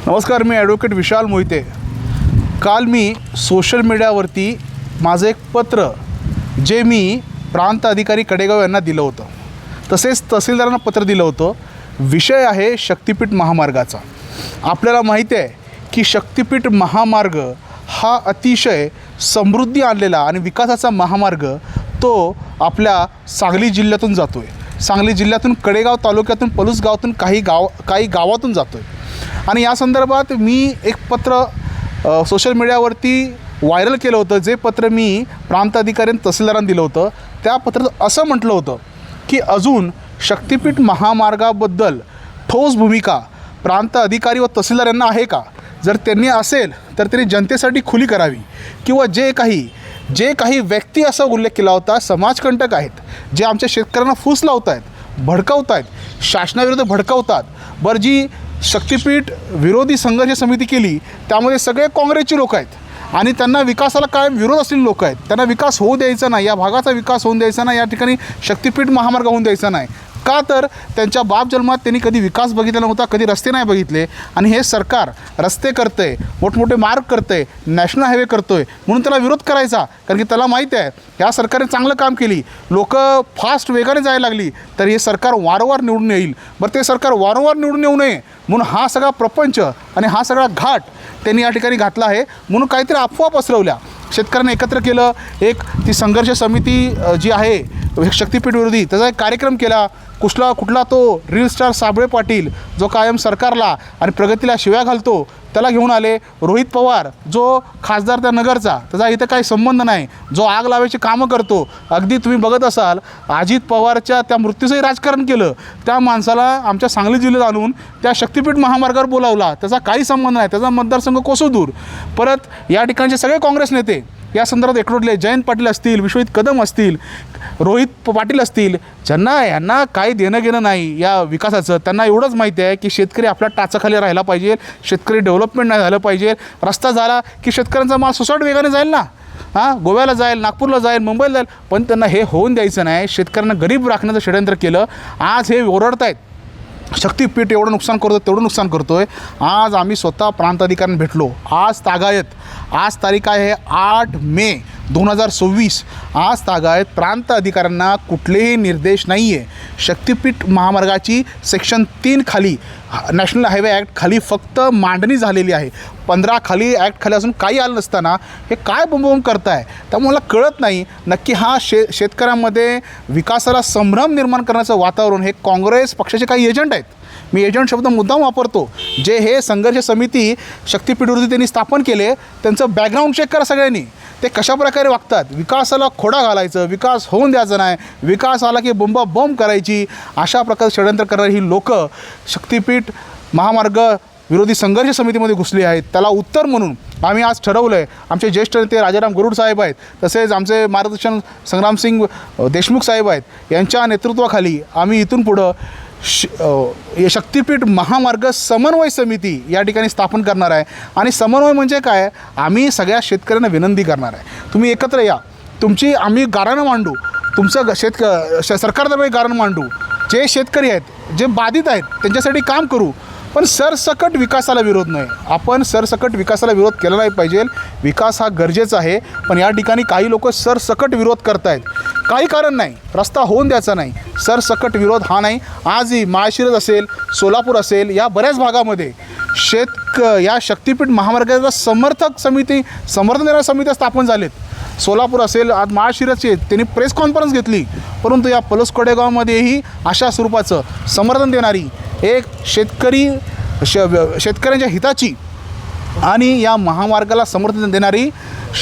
नमस्कार, मी ॲडव्होकेट विशाल मोहिते. काल मी सोशल मीडियावरती माझं एक पत्र जे मी प्रांत अधिकारी कडेगाव यांना दिलं होतं, तसेच तहसीलदारांना पत्र दिलं होतं. विषय आहे शक्तिपीठ महामार्गाचा. आपल्याला माहिती आहे की शक्तिपीठ महामार्ग हा अतिशय समृद्धी आणलेला आणि विकासाचा महामार्ग तो आपल्या सांगली जिल्ह्यातून जातो आहे. सांगली जिल्ह्यातून कडेगाव तालुक्यातून पलूस गावातून काही गावातून जातो आहे. आणि या संदर्भात मी एक पत्र सोशल मीडियावरती व्हायरल केलं होतं. जे पत्र मी प्रांत अधिकारी आणि तहसीलदारांना दिलं होतं, त्या पत्रात असं म्हटलं होतं की अजून शक्तिपीठ महामार्गाबद्दल ठोस भूमिका प्रांत अधिकारी व तहसीलदार यांना आहे का? जर त्यांनी असेल तर त्यांनी जनतेसाठी खुली करावी. किंवा जे काही व्यक्ती असा उल्लेख केला होता, समाजकंटक आहेत, जे आमच्या शेतकऱ्यांना फूस लावत आहेत, भडकावत आहेत, शासनाविरुद्ध भडकावतात. बरं, जी शक्तिपीठ विरोधी संघर्ष समिती केली त्यामध्ये सगळे काँग्रेसची लोक आहेत आणि त्यांना विकासाला कायम विरोध असलेले लोक आहेत. त्यांना विकास होऊ द्यायचा नाही, या भागाचा विकास होऊन द्यायचा नाही, या ठिकाणी शक्तिपीठ महामार्ग होऊन द्यायचा नाही. का तर त्यांच्या बाप जन्मात त्यांनी कधी विकास बघितला नव्हता, कधी रस्ते नाही बघितले. आणि हे सरकार रस्ते करतं आहे, मोठमोठे मार्ग करतं आहे, नॅशनल हायवे करतो आहे, म्हणून त्याला विरोध करायचा. कारण की त्याला माहीत आहे ह्या सरकारने चांगलं काम केली, लोक फास्ट वेगाने जायला लागली तर हे सरकार वारंवार निवडून येईल. बरं, ते सरकार वारंवार निवडून येऊ नये म्हणून हा सगळा प्रपंच आणि हा सगळा घाट त्यांनी या ठिकाणी घातला आहे. म्हणून काहीतरी अफवा पसरवल्या, शेतकऱ्यांना एकत्र केलं, एक ती संघर्ष समिती जी आहे शक्तिपीठ विरोधी, त्याचा एक कार्यक्रम केला. कुठला तो रील स्टार साबळे पाटील जो कायम सरकारला आणि प्रगतीला शिव्या घालतो त्याला घेऊन आले. रोहित पवार जो खासदार त्या नगरचा, त्याचा इथं काही संबंध नाही, जो आग लावायची कामं करतो. अगदी तुम्ही बघत असाल अजित पवारच्या त्या मृत्यूचंही राजकारण केलं. त्या माणसाला आमच्या सांगली जिल्ह्यात आणून त्या शक्तिपीठ महामार्गावर बोलावला, त्याचा काही संबंध नाही, त्याचा मतदारसंघ कोसो दूर. परत या ठिकाणचे सगळे काँग्रेस नेते या संदर्भात एकवटले. जयंत पाटील असतील, विश्वजित कदम असतील, रोहित पाटील असतील, यांना काही देणं घेणं नाही या विकासाचं. त्यांना एवढंच माहिती आहे की शेतकरी आपल्या टाचाखाली राहायला पाहिजे, शेतकरी डेव्हलपमेंट नाही झालं पाहिजे. रस्ता झाला की शेतकऱ्यांचा माल सुसाट वेगाने जाईल ना, गोव्याला जाईल, नागपूरला जाईल, मुंबईला जाईल. पण त्यांना हे होऊन द्यायचं नाही. शेतकऱ्यांना गरीब राखण्याचं षडयंत्र केलं. आज हे ओरडत आहेत शक्तिपीठ एवढं नुकसान करतो, तेवढं नुकसान करतो आहे. आज आम्ही स्वतः प्रांत अधिकाऱ्यांना भेटलो. आज तारीख आहे 8 मे 2026. आज तागायत प्रांत अधिकाऱ्यांना कुठलेही निर्देश नाही आहे. शक्तिपीठ महामार्गाची सेक्शन 3 खाली नॅशनल हायवे ॲक्ट खाली फक्त मांडणी झालेली आहे. 15 खाली ॲक्ट खाली अजून काही आलं नसताना हे काय बोंबाबोंब करताय? त्यामुळे मला कळत नाही नक्की हा शेतकऱ्यांमध्ये विकासाला संभ्रम निर्माण करण्याचं वातावरण हे काँग्रेस पक्षाचे काही एजंट आहेत. मी एजंट शब्द मुद्दाम वापरतो. जे हे संघर्ष समिती शक्तिपीठ विरोधी त्यांनी स्थापन केले, त्यांचं बॅकग्राऊंड चेक करा सगळ्यांनी. ते कशाप्रकारे वागतात. विकासाला खोडा घालायचं, विकास होऊन द्यायचा नाही, विकास आला की बॉम्ब करायची, अशा प्रकारे षडयंत्र करणारी ही लोकं शक्तिपीठ महामार्ग विरोधी संघर्ष समितीमध्ये घुसली आहेत. त्याला उत्तर म्हणून आम्ही आज ठरवलं आहे, आमचे ज्येष्ठ नेते राजाराम गरुड साहेब आहेत, तसेच आमचे मार्गदर्शन संग्रामसिंग देशमुख साहेब आहेत, यांच्या नेतृत्वाखाली आम्ही इथून पुढं शक्तिपीठ महामार्ग समन्वय समिती या ठिकाणी स्थापन करणार आहे. आणि समन्वय म्हणजे काय? आम्ही सगळ्या शेतकऱ्यांना विनंती करणार आहे, तुम्ही एकत्र या, आम्ही गाऱ्हाणं मांडू, तुमचं सरकारतर्फे गाऱ्हाणं मांडू. जे शेतकरी आहेत, जे बाधित आहेत, त्यांच्यासाठी काम करू. पण सरसकट विकासाला विरोध नाही. आपण सरसकट विकासाला विरोध केला नाही पाहिजे. विकास हा गरजेचा आहे, पण या ठिकाणी काही लोक सरसकट विरोध करत आहेत. काही कारण नाही, रस्ता होऊन द्यायचा नाही, सरसकट विरोध हा नाही. आजही माळशिरस असेल, सोलापूर असेल, या बऱ्याच भागामध्ये या शक्तिपीठ महामार्गाचा समर्थन देणाऱ्या समित्या स्थापन झालेत. सोलापूर असेल, आज माळशिरसचे त्यांनी प्रेस कॉन्फरन्स घेतली, परंतु या पलूस कडेगावमध्येही अशा स्वरूपाचं समर्थन देणारी एक शेतकऱ्यांच्या हिताची आणि या महामार्गाला समर्थन देणारी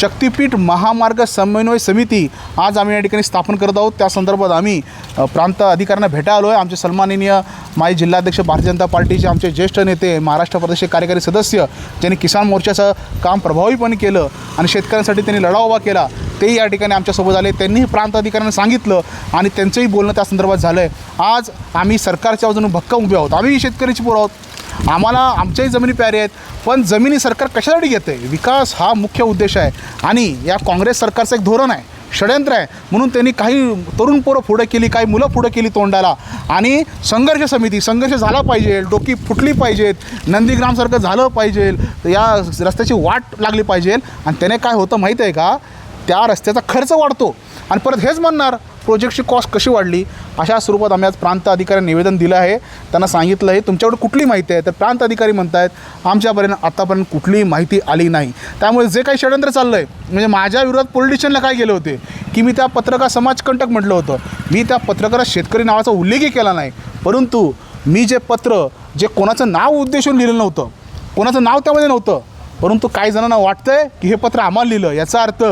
शक्तिपीठ महामार्ग समन्वय समिती आज आम्ही या ठिकाणी स्थापन करत आहोत. त्या संदर्भात आम्ही प्रांत अधिकाऱ्यांना भेटा आलो आहे. आमचे सन्माननीय माजी जिल्हाध्यक्ष भारतीय जनता पार्टीचे आमचे ज्येष्ठ नेते, महाराष्ट्र प्रदेश कार्यकारी सदस्य, ज्यांनी किसान मोर्चाचं काम प्रभावीपणे केलं आणि शेतकऱ्यांसाठी त्यांनी लढा उभा केला, तेही या ठिकाणी आमच्यासोबत आले. त्यांनीही प्रांत अधिकाऱ्यांना सांगितलं आणि त्यांचंही बोलणं त्या संदर्भात झालं आहे. आज आम्ही सरकारच्या बाजूने भक्कम उभे आहोत. आम्ही शेतकऱ्याची पोरं आहोत, आम्हाला आमच्याही जमिनी प्यारे आहेत. पण जमिनी सरकार कशासाठी घेतं आहे? विकास हा मुख्य उद्देश आहे. आणि या काँग्रेस सरकारचं एक धोरण आहे षडयंत्र आहे म्हणून त्यांनी काही तरुण पोरं पुढं केली, काही मुलं पुढं केली तोंडाला आणि संघर्ष समिती, संघर्ष झाला पाहिजे, डोकी फुटली पाहिजेत, नंदीग्रामसारखं झालं पाहिजे, या रस्त्याची वाट लागली पाहिजे आणि त्याने काय होतं माहीत आहे का, त्या रस्त्याचा खर्च वाढतो आणि परत हेच म्हणणार प्रोजेक्टची कॉस्ट कशी वाढली. अशा स्वरूपात आम्ही आज प्रांत अधिकाऱ्यांना निवेदन दिलं आहे. त्यांना सांगितलं आहे तुमच्याकडे कुठली माहिती आहे, तर प्रांत अधिकारी म्हणत आहेत आमच्यापर्यंत आत्तापर्यंत कुठलीही माहिती आली नाही. त्यामुळे जे काही षडयंत्र चाललं आहे, म्हणजे माझ्या विरोधात पोलीस स्टेशनला काय गेले होते की मी त्या पत्रकार समाजकंटक म्हटलं होतं, मी त्या पत्रकारात शेतकरी नावाचा उल्लेखही केला नाही, परंतु मी जे पत्र जे कोणाचं नाव उद्देशून लिहिलं नव्हतं, कोणाचं नाव त्यामध्ये नव्हतं, परंतु काही जणांना वाटतंय की हे पत्र आम्हाला लिहिलं, याचा अर्थ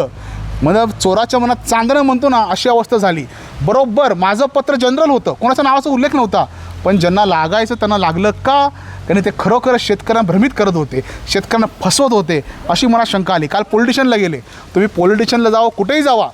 म्हणजे चोराच्या मनात चांदणं म्हणतो ना, अशी अवस्था झाली. बरोबर माझं पत्र जनरल होतं, कोणाचा नावाचा उल्लेख नव्हता, पण ज्यांना लागायचं त्यांना लागलं का, त्यांनी ते खरोखरच शेतकऱ्यांना भ्रमित करत होते, शेतकऱ्यांना फसवत होते, अशी मला शंका आली. काल पोलीस स्टेशनला गेले. तुम्ही पोलीस स्टेशनला जावं, कुठेही जावा,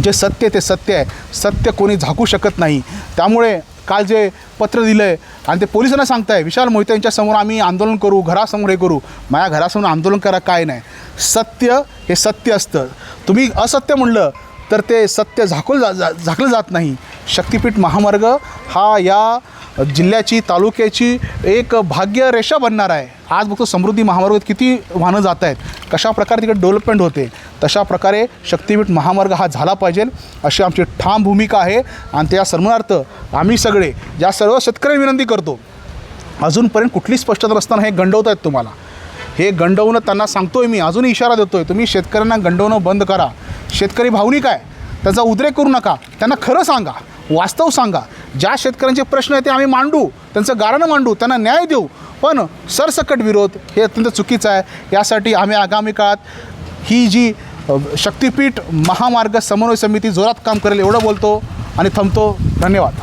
जे सत्य ते सत्य आहे, सत्य कोणी झाकू शकत नाही. त्यामुळे काल जे पत्र दिलं आहे आणि ते पोलिसांना सांगताय विशाल मोहिते यांच्यासमोर आम्ही आंदोलन करू, घरासमोर हे करू, माझ्या घरासमोर आंदोलन करा काय नाही. सत्य हे सत्य असतं. तुम्ही असत्य म्हणलं तर ते सत्य झाकलं जात नाही. शक्तिपीठ महामार्ग हा या जिल्ह्याची, तालुक्याची एक भाग्यरेषा बनणार आहे. आज बघतो समृद्धी महामार्गात किती वाहनं जात आहेत, कशा प्रकारे तिकडे डेव्हलपमेंट होते, तशा प्रकारे शक्तिपीठ महामार्ग हा झाला पाहिजे अशी आमची ठाम भूमिका आहे. आणि त्या सर्वार्थ आम्ही सगळे ज्या सर्व शेतकऱ्यांना विनंती करतो, अजूनपर्यंत कुठली स्पष्टता नसताना हे गंडवत आहेत तुम्हाला, हे गंडवणं त्यांना सांगतोय मी, अजूनही इशारा देतोय, तुम्ही शेतकऱ्यांना गंडवणं बंद करा. शेतकरी भावनिक आहे, त्याचा उद्रेक करू नका, त्यांना खरं सांगा, वास्तव सांगा. ज्या शेतकऱ्यांचे प्रश्न आहेत ते आम्ही मांडू, त्यांचं गाऱ्हाणं मांडू, त्यांना न्याय देऊ, पण सरसकट विरोध हे अत्यंत चुकीचं आहे. यासाठी आम्ही आगामी काळात ही जी शक्तिपीठ महामार्ग समन्वय समिती जोरात काम करेल एवढं बोलतो आणि थांबतो. धन्यवाद.